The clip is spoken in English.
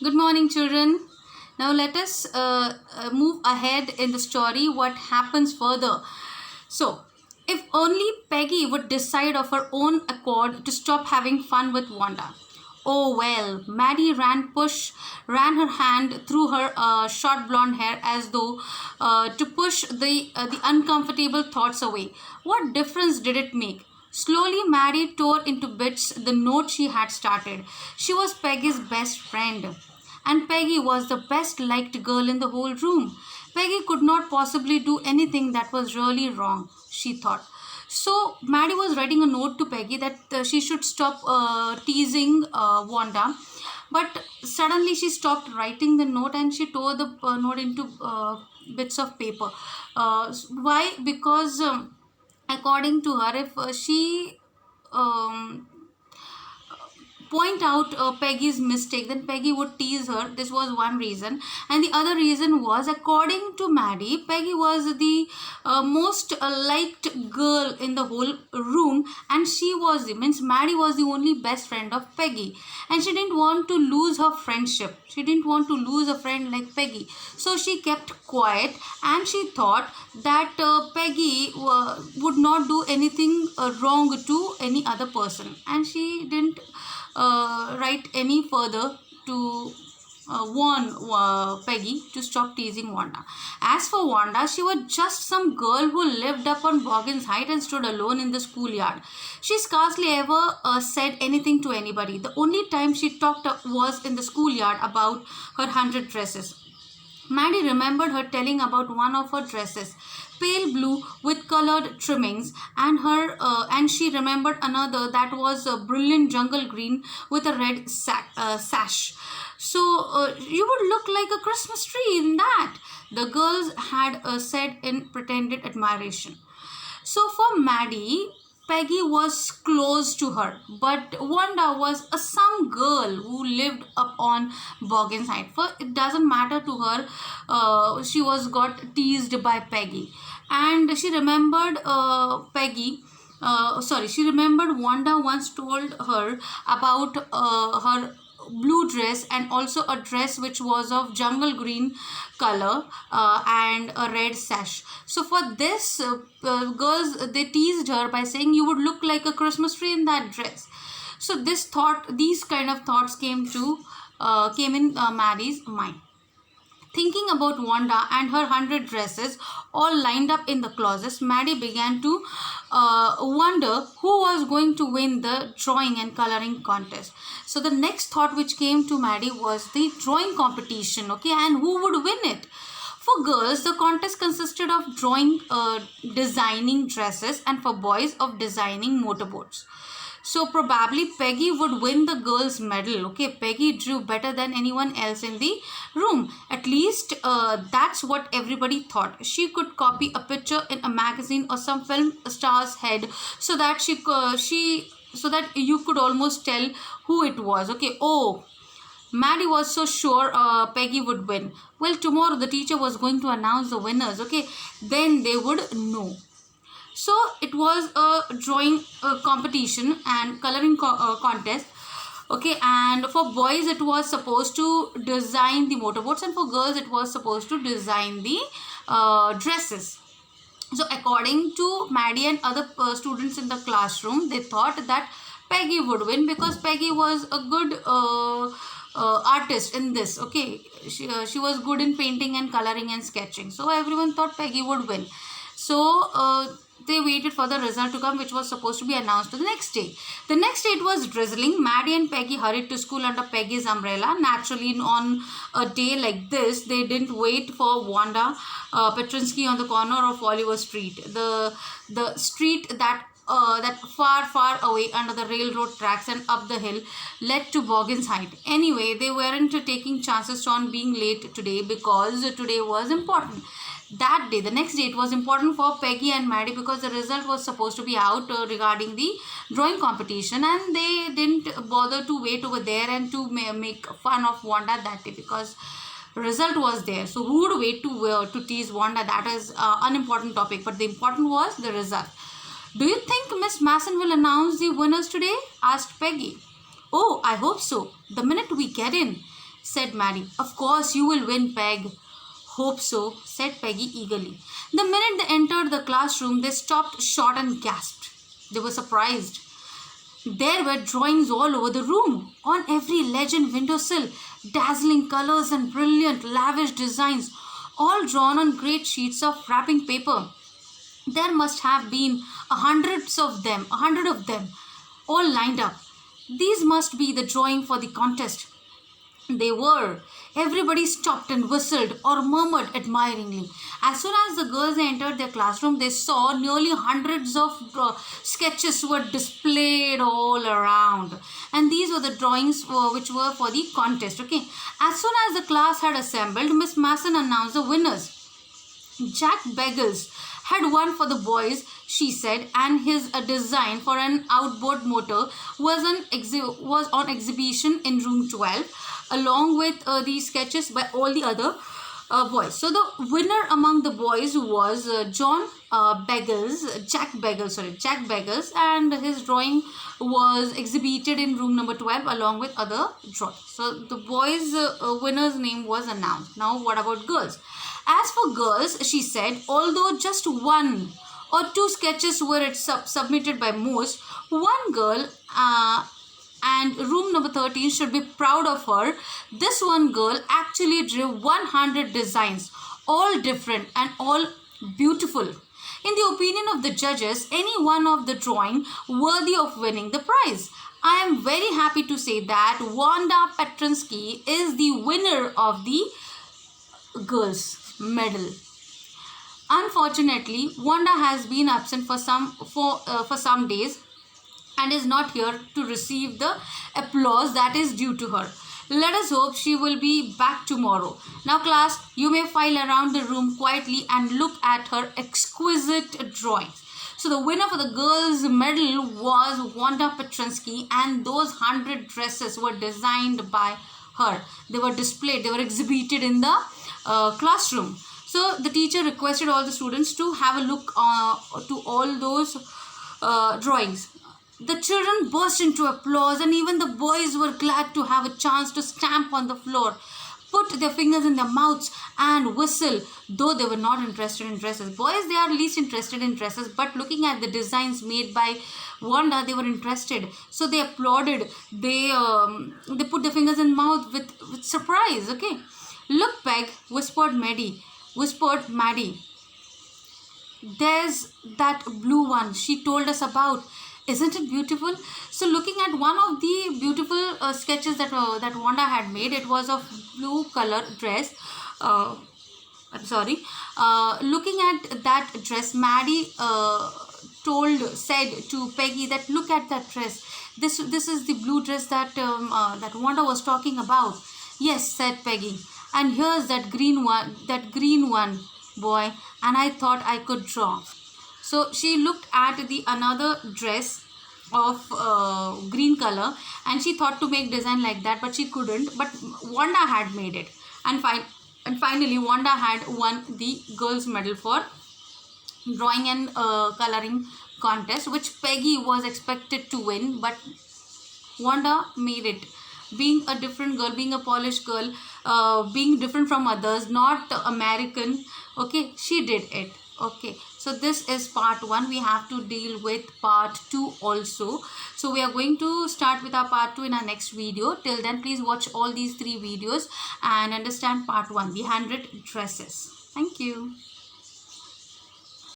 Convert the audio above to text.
Good morning, children. Now let us move ahead in the story. What happens further? So, if only Peggy would decide of her own accord to stop having fun with Wanda. Oh well, Maddie ran her hand through her short blonde hair as though to push the uncomfortable thoughts away. What difference did it make? Slowly, Maddie tore into bits the note she had started. She was Peggy's best friend, and Peggy was the best liked girl in the whole room. Peggy could not possibly do anything that was really wrong, she thought. So Maddie was writing a note to Peggy that she should stop teasing Wanda. But suddenly she stopped writing the note and she tore the note into bits of paper. Why? Because according to her, if she um, point out Peggy's mistake, then Peggy would tease her. This was one reason. And the other reason was, according to Maddie, Peggy was the most liked girl in the whole room, and means Maddie was the only best friend of Peggy. And she didn't want to lose her friendship. She didn't want to lose a friend like Peggy. So she kept quiet and she thought that Peggy would not do anything wrong to any other person. And she didn't write any further to warn Peggy to stop teasing Wanda. As for Wanda, she was just some girl who lived up on Boggin's Height and stood alone in the schoolyard. She scarcely ever said anything to anybody. The only time she talked was in the schoolyard about her 100 dresses. Maddie remembered her telling about one of her dresses, pale blue with colored trimmings, and she remembered another that was a brilliant jungle green with a red sash. So you would look like a Christmas tree in that, the girls had said in pretended admiration. So for Maddie, Peggy was close to her, but Wanda was some girl who lived up on Boggin's Height. For it doesn't matter to her, she was got teased by Peggy, and she remembered she remembered Wanda once told her about her blue dress and also a dress which was of jungle green color and a red sash. So for this, girls they teased her by saying you would look like a Christmas tree in that dress. So these kind of thoughts came in Maddie's mind. Thinking about Wanda and her 100 dresses all lined up in the closets, Maddie began to wonder who was going to win the drawing and coloring contest. So the next thought which came to Maddie was the drawing competition, okay, and who would win it? For girls, the contest consisted of designing dresses, and for boys, of designing motorboats. So probably Peggy would win the girls' medal. Okay, Peggy drew better than anyone else in the room. At least that's what everybody thought. She could copy a picture in a magazine or some film star's head, so that so that you could almost tell who it was. Okay, oh, Maddie was so sure Peggy would win. Well, tomorrow the teacher was going to announce the winners. Okay, then they would know. So it was a drawing competition and coloring contest. Okay, and for boys it was supposed to design the motorboats, and for girls it was supposed to design the dresses. So according to Maddie and other students in the classroom, they thought that Peggy would win because Peggy was a good artist in this. Okay, she was good in painting and coloring and sketching. So everyone thought Peggy would win. So they waited for the result to come, which was supposed to be announced the next day. The next day it was drizzling. Maddie and Peggy hurried to school under Peggy's umbrella. Naturally, on a day like this, they didn't wait for Wanda Petrinsky on the corner of Oliver Street, the street that far away under the railroad tracks and up the hill led to Boggin's Height. Anyway, they weren't taking chances on being late today because today was important. That day, the next day, it was important for Peggy and Maddie because the result was supposed to be out regarding the drawing competition, and they didn't bother to wait over there and to make fun of Wanda that day because result was there. So who would wait to tease Wanda? That is unimportant topic, but the important was the result. Do you think Miss Masson will announce the winners today? Asked Peggy. Oh, I hope so. The minute we get in. said Maddie. Of course you will win, Peg. Hope so, said Peggy eagerly. The minute they entered the classroom, they stopped short and gasped. They were surprised. There were drawings all over the room, on every ledge and windowsill, dazzling colors and brilliant, lavish designs, all drawn on great sheets of wrapping paper. There must have been a hundred of them, all lined up. These must be the drawing for the contest. They were. Everybody stopped and whistled or murmured admiringly. As soon as the girls entered their classroom, they saw nearly hundreds of sketches were displayed all around. And these were the drawings which were for the contest. Okay. As soon as the class had assembled, Miss Masson announced the winners. Jack Beggles had won for the boys, she said, and his design for an outboard motor was on exhibition in room 12, along with the sketches by all the other boys. So the winner among the boys was Jack Beggles, and his drawing was exhibited in room number 12 along with other drawings. So the boys' winner's name was announced. Now what about girls? As for girls, she said, although just one or two sketches were submitted by most, one girl and room number 13 should be proud of her. This one girl actually drew 100 designs, all different and all beautiful. In the opinion of the judges, any one of the drawing worthy of winning the prize. I am very happy to say that Wanda Petrinsky is the winner of the girls' medal. Unfortunately, Wanda has been absent for some days and is not here to receive the applause that is due to her. Let us hope she will be back tomorrow. Now class, you may file around the room quietly and look at her exquisite drawings. So the winner for the girls' medal was Wanda Petrinsky, and those 100 dresses were designed by her. They were displayed, they were exhibited in the classroom. So the teacher requested all the students to have a look to all those drawings. The children burst into applause, and even the boys were glad to have a chance to stamp on the floor, put their fingers in their mouths and whistle, though they were not interested in dresses. Boys, they are least interested in dresses, but looking at the designs made by Wanda, they were interested. So they applauded. They put their fingers in mouth with surprise. Okay. Look, Peg, whispered Maddie. There's that blue one she told us about. Isn't it beautiful? So looking at one of the beautiful sketches that Wanda had made, it was of blue color dress. Looking at that dress, Maddie said to Peggy that look at that dress. This is the blue dress that Wanda was talking about. Yes, said Peggy. And here's that green one, boy. And I thought I could draw. So she looked at the another dress of green color, and she thought to make design like that, but she couldn't. But Wanda had made it, and finally Wanda had won the girls' medal for drawing and coloring contest, which Peggy was expected to win, but Wanda made it. Being a different girl, being a Polish girl, being different from others, not American. Okay, she did it. Okay, so this is part 1. We have to deal with part 2 also. So we are going to start with our part 2 in our next video. Till then, please watch all these 3 videos and understand part 1, the 100 dresses. Thank you.